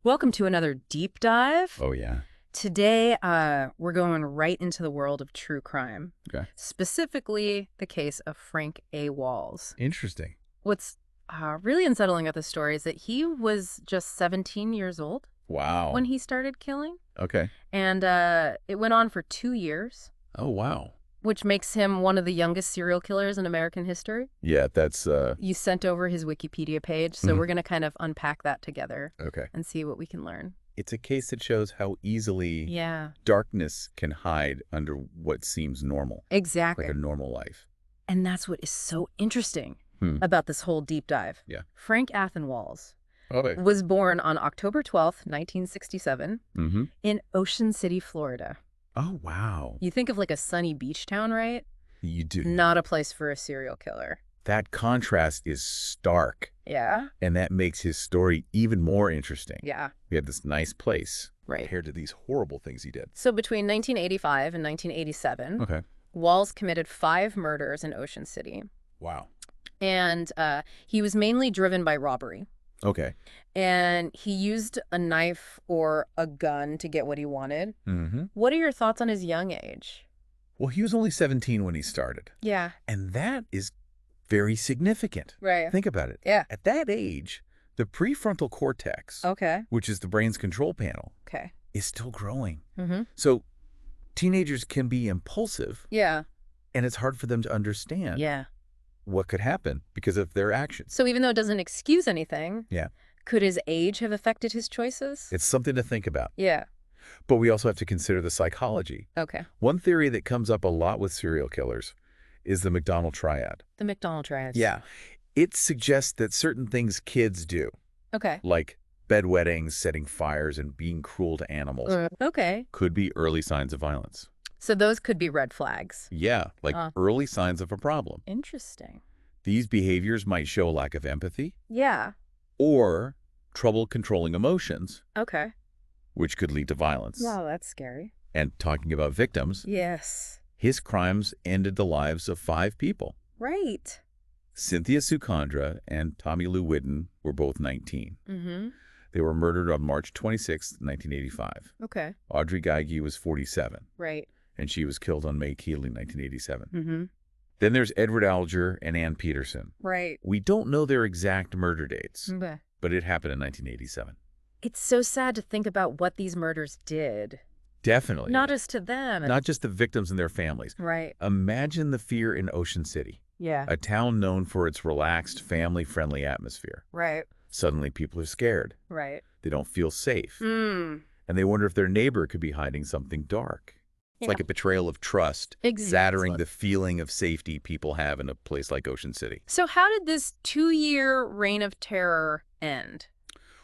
Welcome to another deep dive. Oh, yeah. Today, we're going right into the world of true crime, Okay. specifically the case of Frank A. Walls. Interesting. What's really unsettling about this story is that he was just 17 years old Wow. when he started killing, Okay. and it went on for 2 years, Oh, wow. which makes him one of the youngest serial killers in American history. Yeah, that's, You sent over his Wikipedia page, so we're going to kind of unpack that together okay. and see what we can learn. It's a case that shows how easily Yeah, darkness can hide under what seems normal, exactly. like a normal life. And that's what is so interesting Hmm. about this whole deep dive. Yeah. Frank Athen Walls Okay. was born on October 12th, 1967, Mm-hmm. in Ocean City, Florida. Oh, wow. You think of like a sunny beach town, right? You do. Not a place for a serial killer. That contrast is stark, Yeah? and that makes his story even more interesting. Yeah, We have this nice place right. compared to these horrible things he did. So between 1985 and 1987, Okay. Walls committed 5 murders in Ocean City. Wow. And he was mainly driven by robbery. Okay. And he used a knife or a gun to get what he wanted. Mm-hmm. What are your thoughts on his young age? Well, he was only 17 when he started, Yeah. and that is very significant. Right. Think about it. Yeah. At that age, the prefrontal cortex, Okay. which is the brain's control panel, Okay. is still growing. Mm-hmm. So teenagers can be impulsive, Yeah. and it's hard for them to understand Yeah. what could happen because of their actions. So even though it doesn't excuse anything, Yeah. could his age have affected his choices? It's something to think about. Yeah. But we also have to consider the psychology. Okay. One theory that comes up a lot with serial killers is the McDonald triad. The McDonald triad. Yeah. It suggests that certain things kids do, Okay. like bedwettings, setting fires, and being cruel to animals, Okay. could be early signs of violence. So those could be red flags. Yeah, like early signs of a problem. Interesting. These behaviors might show a lack of empathy Yeah. or trouble controlling emotions, Okay. which could lead to violence. Wow, that's scary. And talking about victims, Yes. his crimes ended the lives of 5 people. Right. Cynthia Sukandra and Tommy Lou Whidden were both 19. Mm-hmm. They were murdered on March 26, 1985. Okay. Audrey Geige was 47, Right. and she was killed on May Keeling, 1987. Mm-hmm. Then there's Edward Alger and Ann Peterson. Right. We don't know their exact murder dates, Okay. but it happened in 1987. It's so sad to think about what these murders did. Definitely. Not as to them. Not just the victims and their families. Right. Imagine the fear in Ocean City, Yeah. a town known for its relaxed, family-friendly atmosphere. Right. Suddenly, people are scared. Right. They don't feel safe. Mm. And they wonder if their neighbor could be hiding something dark. It's like a betrayal of trust, shattering the feeling of safety people have in a place like Ocean City. So how did this 2-year reign of terror end?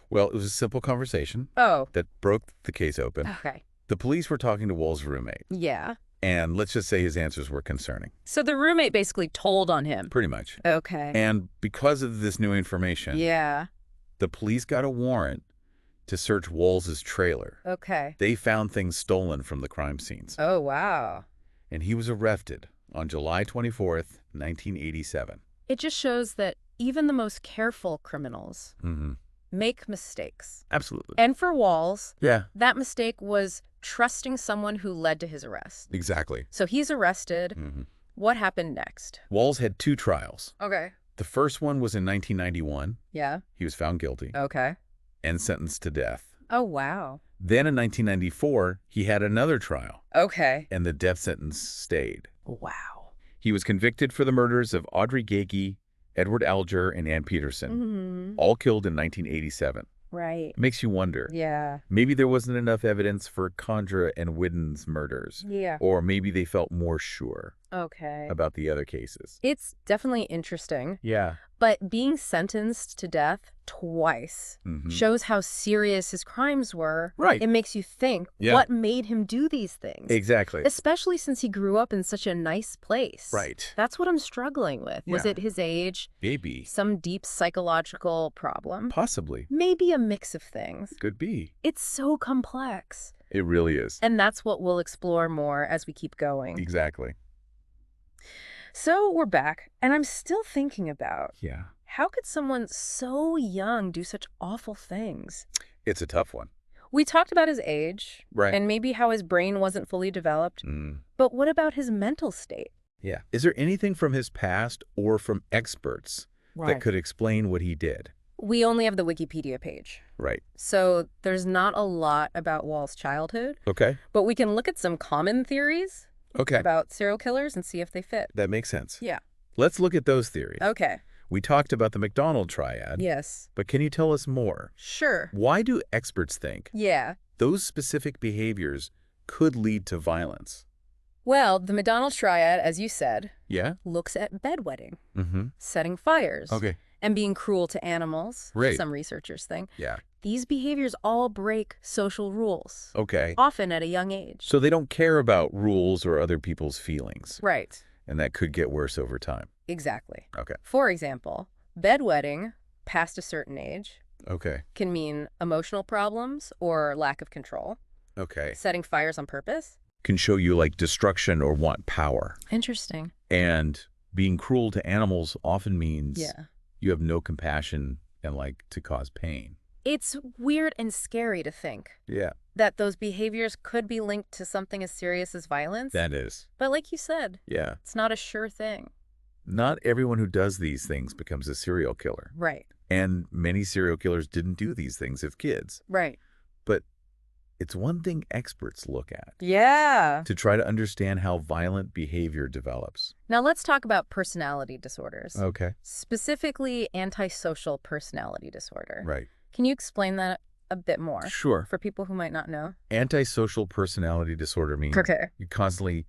Well, it was a simple conversation Oh. that broke the case open. Okay. The police were talking to Walls' roommate, Yeah. and let's just say his answers were concerning. So the roommate basically told on him. Pretty much. Okay. And because of this new information, Yeah. the police got a warrant to search Walls' trailer. Okay. They found things stolen from the crime scenes, Oh, wow. and he was arrested on July 24th, 1987. It just shows that even the most careful criminals Mm-hmm. make mistakes. Absolutely. And for Walls, Yeah, that mistake was trusting someone who led to his arrest. exactly. So he's arrested. Mm-hmm. What happened next? Walls had 2 trials. Okay. The first one was in 1991. Yeah. He was found guilty Okay. and sentenced to death. Oh, wow. Then in 1994, he had another trial, Okay. and the death sentence stayed. Wow. He was convicted for the murders of Audrey Geige, Edward Alger, and Ann Peterson, Mm-hmm. all killed in 1987. Right. It makes you wonder. Yeah. Maybe there wasn't enough evidence for Condra and Whidden's murders, Yeah. or maybe they felt more sure Okay. about the other cases. It's definitely interesting, Yeah. but being sentenced to death twice Mhm. shows how serious his crimes were. Right. It makes you think, Yeah. what made him do these things? Exactly. Especially since he grew up in such a nice place. Right. That's what I'm struggling with. Was Yeah. it his age? Maybe. Some deep psychological problem? Possibly. Maybe a mix of things. Could be. It's so complex. It really is. And that's what we'll explore more as we keep going. Exactly. So we're back, and I'm still thinking about Yeah. how could someone so young do such awful things? It's a tough one. We talked about his age Right. and maybe how his brain wasn't fully developed. But what about his mental state? Yeah. Is there anything from his past or from experts that could explain what he did? We only have the Wikipedia page. Right. So there's not a lot about Wall's childhood. Okay. But we can look at some common theories Okay. about serial killers and see if they fit. That makes sense. Yeah. Let's look at those theories. Okay. We talked about the McDonald triad. Yes. But can you tell us more? Sure. Why do experts think Yeah. those specific behaviors could lead to violence? Well, the McDonald triad, as you said, Yeah? looks at bedwetting, Mm-hmm. setting fires, Okay. and being cruel to animals, Right. some researchers think. Yeah. These behaviors all break social rules, Okay. often at a young age. So they don't care about rules or other people's feelings. Right. And that could get worse over time. Exactly. Okay. For example, bedwetting past a certain age Okay. can mean emotional problems or lack of control. Okay. Setting fires on purpose. Can show you like destruction or want power. Interesting. And being cruel to animals often means Yeah. you have no compassion and like to cause pain. It's weird and scary to think Yeah. that those behaviors could be linked to something as serious as violence. That is. But like you said, Yeah. it's not a sure thing. Not everyone who does these things becomes a serial killer. Right. And many serial killers didn't do these things as kids. Right. But it's one thing experts look at Yeah. to try to understand how violent behavior develops. Now let's talk about personality disorders. Okay. Specifically, antisocial personality disorder. Right. Can you explain that a bit more Sure. for people who might not know? Antisocial personality disorder means Okay. you constantly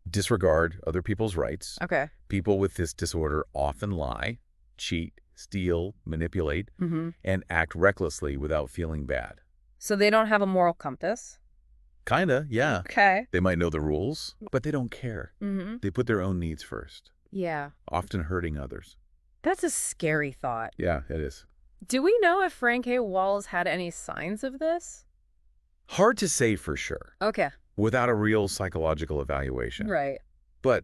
disregard other people's rights. Okay. People with this disorder often lie, cheat, steal, manipulate, Mm-hmm. and act recklessly without feeling bad. So they don't have a moral compass? Kinda, yeah. Okay. They might know the rules, but they don't care. Mm-hmm. They put their own needs first, Yeah. often hurting others. That's a scary thought. Yeah, it is. Do we know if Frank A. Walls had any signs of this? Hard to say for sure Okay. without a real psychological evaluation. Right. But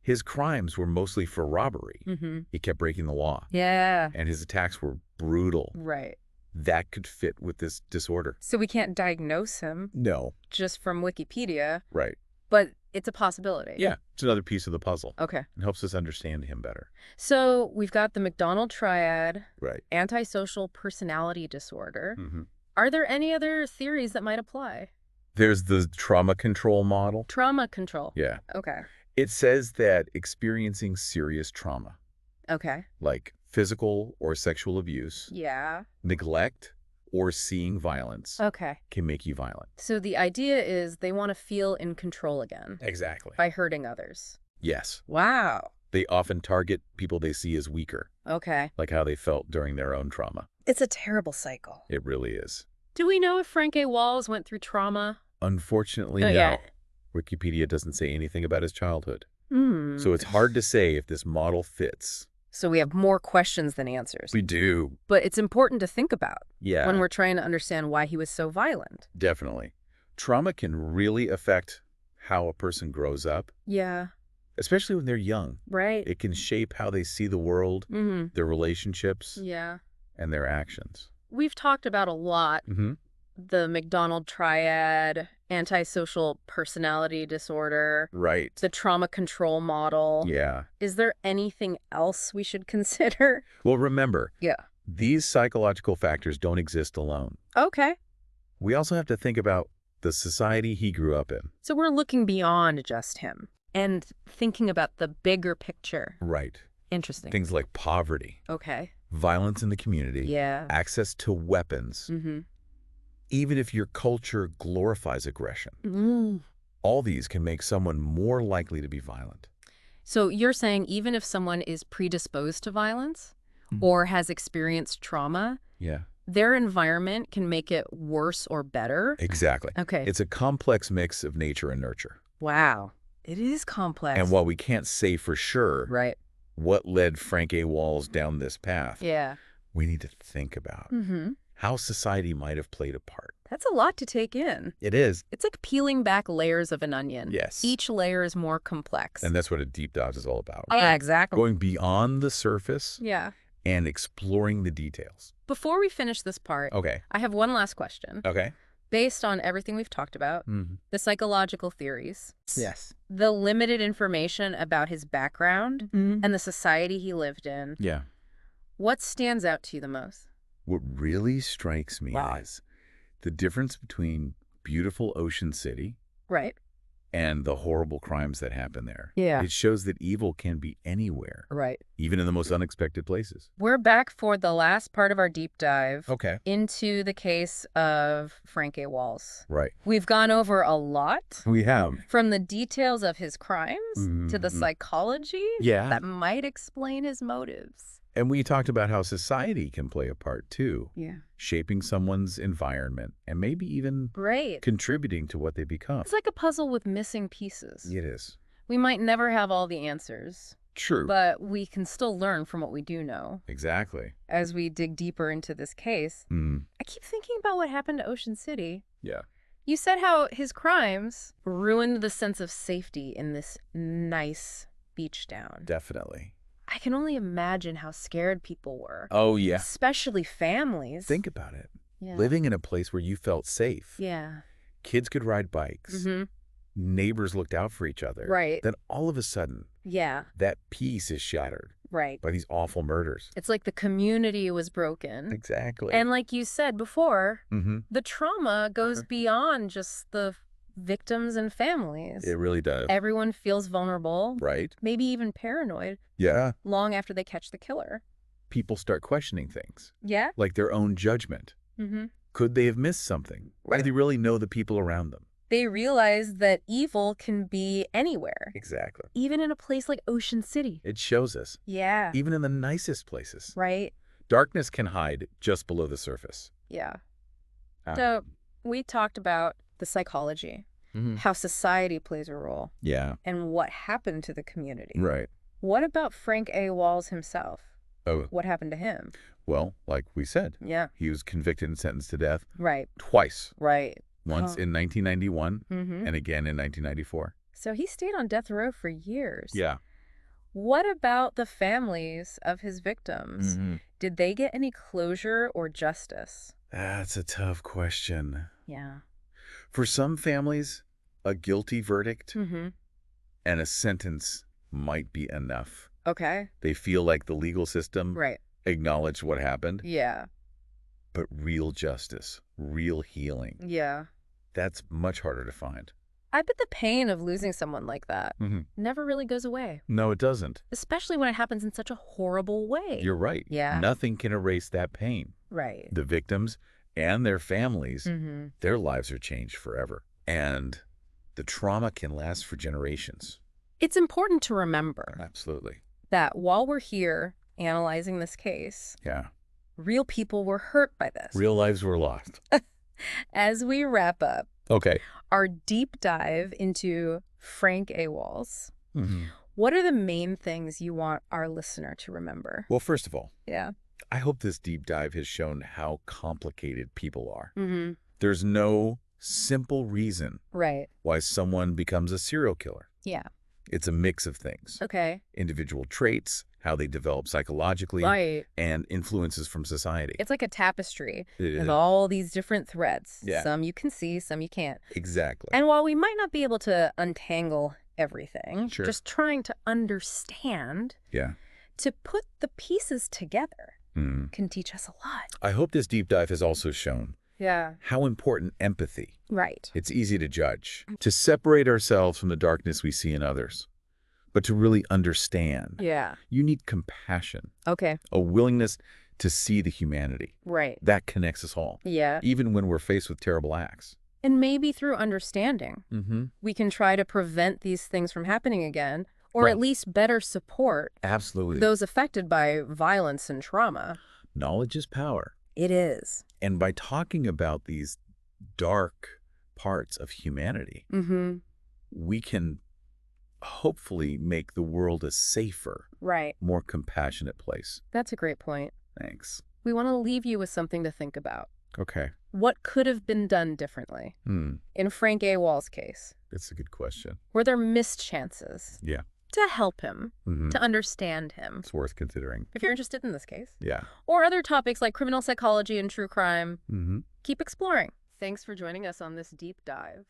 his crimes were mostly for robbery. Mm-hmm. He kept breaking the law, Yeah. and his attacks were brutal. Right. That could fit with this disorder. So we can't diagnose him No. just from Wikipedia, Right. but it's a possibility. Yeah, it's another piece of the puzzle. Okay. It helps us understand him better. So we've got the McDonald triad, Right. antisocial personality disorder. Mm-hmm. Are there any other theories that might apply? There's the trauma control model. Trauma control. Yeah. Okay. It says that experiencing serious trauma, Okay. like physical or sexual abuse, Yeah. neglect, or seeing violence, Okay. can make you violent. So the idea is they want to feel in control again Exactly. by hurting others. Yes. Wow. They often target people they see as weaker, Okay. like how they felt during their own trauma. It's a terrible cycle. It really is. Do we know if Frank A. Walls went through trauma? Unfortunately, no. Yeah. Wikipedia doesn't say anything about his childhood. Hmm. So it's hard to say if this model fits. So we have more questions than answers. We do. But it's important to think about Yeah, when we're trying to understand why he was so violent. definitely. Trauma can really affect how a person grows up, Yeah. especially when they're young. Right. It can shape how they see the world, Mm-hmm. their relationships, Yeah. and their actions. We've talked about a lot Mm-hmm. the McDonald triad, antisocial personality disorder, Right. the trauma control model. Yeah. Is there anything else we should consider? Well, remember, Yeah. these psychological factors don't exist alone. Okay. We also have to think about the society he grew up in. So we're looking beyond just him and thinking about the bigger picture. Right. Interesting. Things like poverty, Okay. violence in the community, Yeah. access to weapons, Mm-hmm. even if your culture glorifies aggression. Mm. All these can make someone more likely to be violent. So you're saying even if someone is predisposed to violence Mhm. or has experienced trauma, Yeah, their environment can make it worse or better? exactly. Okay. It's a complex mix of nature and nurture. Wow. It is complex. And while we can't say for sure Right. what led Frank A. Walls down this path, Yeah. we need to think about Mm-hmm. how society might have played a part. That's a lot to take in. It is. It's like peeling back layers of an onion. Yes. Each layer is more complex. And that's what a deep dive is all about. Yeah, exactly. Going beyond the surface Yeah. and exploring the details. Before we finish this part, Okay. I have one last question. Okay. Based on everything we've talked about, the psychological theories, Yes. the limited information about his background, and the society he lived in, Yeah. what stands out to you the most? What really strikes me is the difference between beautiful Ocean City Right. and the horrible crimes that happen there. Yeah. It shows that evil can be anywhere, Right. even in the most unexpected places. We're back for the last part of our deep dive into the case of Frank A. Walls. Right. We've gone over a lot. We have. From the details of his crimes to the psychology that might explain his motives. And we talked about how society can play a part, too. Yeah. Shaping someone's environment and maybe even contributing to what they become. It's like a puzzle with missing pieces. It is. We might never have all the answers. True. But we can still learn from what we do know. Exactly. As we dig deeper into this case, I keep thinking about what happened to Ocean City. Yeah. You said how his crimes ruined the sense of safety in this nice beach town. Definitely. I can only imagine how scared people were. Oh, yeah. Especially families. Think about it. Yeah. Living in a place where you felt safe. Yeah. Kids could ride bikes. Neighbors looked out for each other. Right. Then all of a sudden, that peace is shattered. Right. By these awful murders. It's like the community was broken. Exactly. And like you said before, the trauma goes beyond just the victims and families. It really does. Everyone feels vulnerable. Right. Maybe even paranoid. Yeah. Long after they catch the killer. People start questioning things. Yeah. Like their own judgment. Could they have missed something? Why do they really know the people around them? They realize that evil can be anywhere. Exactly. Even in a place like Ocean City. It shows us. Yeah. Even in the nicest places. Right. Darkness can hide just below the surface. Yeah. So we talked about the psychology, how society plays a role. Yeah. And what happened to the community. Right. What about Frank A. Walls himself? Oh. What happened to him? Well, like we said. Yeah. He was convicted and sentenced to death. Right. Twice. Right. Once in 1991 and again in 1994. So he stayed on death row for years. Yeah. What about the families of his victims? Did they get any closure or justice? That's a tough question. Yeah. For some families, a guilty verdict and a sentence might be enough. Okay. They feel like the legal system acknowledged what happened. Yeah. But real justice, real healing. Yeah. That's much harder to find. I bet the pain of losing someone like that never really goes away. No, it doesn't. Especially when it happens in such a horrible way. You're right. Yeah. Nothing can erase that pain. Right. The victims and their families, their lives are changed forever. And the trauma can last for generations. It's important to remember. Absolutely. That while we're here analyzing this case, real people were hurt by this. Real lives were lost. As we wrap up our deep dive into Frank A. Walls, what are the main things you want our listener to remember? Well, first of all, I hope this deep dive has shown how complicated people are. There's no simple reason why someone becomes a serial killer. Yeah. It's a mix of things. Okay. Individual traits, how they develop psychologically, and influences from society. It's like a tapestry It of is. all these different threads. Yeah. Some you can see, some you can't. Exactly. And while we might not be able to untangle everything, Sure. just trying to understand, to put the pieces together can teach us a lot. I hope this deep dive has also shown how important empathy. Right. It's easy to judge, to separate ourselves from the darkness we see in others. But to really understand, you need compassion, Okay. a willingness to see the humanity. Right. That connects us all, Yeah. even when we're faced with terrible acts. And maybe through understanding, we can try to prevent these things from happening again, or Right. at least better support Absolutely. those affected by violence and trauma. Knowledge is power. It is. And by talking about these dark parts of humanity, we can hopefully make the world a safer, Right. more compassionate place. That's a great point. Thanks. We want to leave you with something to think about. Okay. What could have been done differently? In Frank A. Walls' case, That's a good question. were there missed chances? Yeah. to help him, to understand him. It's worth considering. If you're interested in this case. Yeah. Or other topics like criminal psychology and true crime, keep exploring. Thanks for joining us on this deep dive.